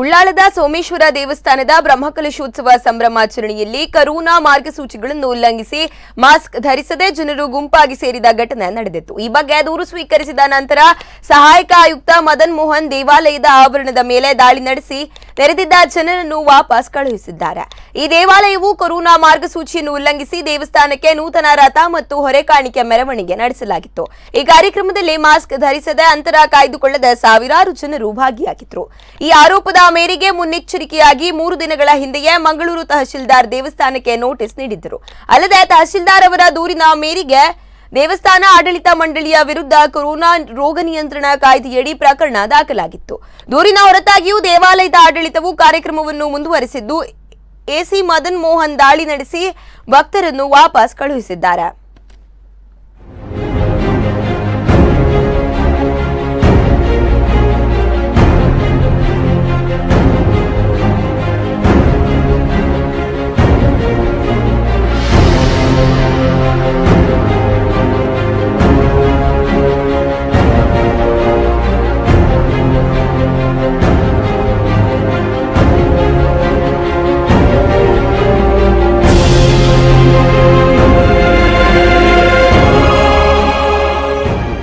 ಉಳ್ಳಾಲದ ಸೋಮೇಶ್ವರ ದೇವಸ್ಥಾನದ ಬ್ರಹ್ಮಕಲಶೋತ್ಸವ ಸಂಭ್ರಮಾಚರಣೆಯಲ್ಲಿ ಕರೋನಾ ಮಾರ್ಗಸೂಚಿಗಳನ್ನು ಉಲ್ಲಂಘಿಸಿ ಮಾಸ್ಕ್ ಧರಿಸದೆ ಜನರು ಗುಂಪಾಗಿ ಸೇರಿದ ಘಟನೆ ನಡೆದಿತ್ತು. ಈ ಬಗ್ಗೆ ದೂರು ಸ್ವೀಕರಿಸಿದ ನಂತರ ಸಹಾಯಕ ಆಯುಕ್ತ ಮದನ್ ಮೋಹನ್ ದೇವಾಲಯದ ಆವರಣದ ಮೇಲೆ ದಾಳಿ ನಡೆಸಿ ನೆರೆದಿದ್ದ ಜನರನ್ನು ವಾಪಸ್ ಕಳುಹಿಸಿದ್ದಾರೆ. ಈ ದೇವಾಲಯವು ಕರೋನಾ ಮಾರ್ಗಸೂಚಿಯನ್ನು ಉಲ್ಲಂಘಿಸಿ ದೇವಸ್ಥಾನಕ್ಕೆ ನೂತನ ರಥ ಮತ್ತು ಹೊರೆಕಾಣಿಕೆ ಮೆರವಣಿಗೆ ನಡೆಸಲಾಗಿತ್ತು. ಈ ಕಾರ್ಯಕ್ರಮದಲ್ಲಿ ಮಾಸ್ಕ್ ಧರಿಸದೆ ಅಂತರ ಕಾಯ್ದುಕೊಳ್ಳದ ಸಾವಿರಾರು ಜನರು ಭಾಗಿಯಾಗಿದ್ದರು. ಈ ಆರೋಪದ ಮೇರೆಗೆ ಮುನ್ನೆಚ್ಚರಿಕೆಯಾಗಿ 3 ದಿನಗಳ ಹಿಂದೆಯೇ ಮಂಗಳೂರು ತಹಶೀಲ್ದಾರ್ ದೇವಸ್ಥಾನಕ್ಕೆ ನೋಟಿಸ್ ನೀಡಿದ್ದರು. ಅಲ್ಲದೆ ತಹಶೀಲ್ದಾರ್ ಅವರ ದೂರಿನ ಮೇರೆಗೆ ದೇವಸ್ಥಾನ ಆಡಳಿತ ಮಂಡಳಿಯ ವಿರುದ್ಧ ಕೊರೋನಾ ರೋಗ ನಿಯಂತ್ರಣ ಕಾಯ್ದೆಯಡಿ ಪ್ರಕರಣ ದಾಖಲಾಗಿತ್ತು. ದೂರಿನ ಹೊರತಾಗಿಯೂ ದೇವಾಲಯದ ಆಡಳಿತವು ಕಾರ್ಯಕ್ರಮವನ್ನು ಮುಂದುವರೆಸಿದ್ದು ಎಸಿ ಮದನ್ ಮೋಹನ್ ದಾಳಿ ನಡೆಸಿ ಭಕ್ತರನ್ನು ವಾಪಸ್ ಕಳುಹಿಸಿದ್ದಾರೆ.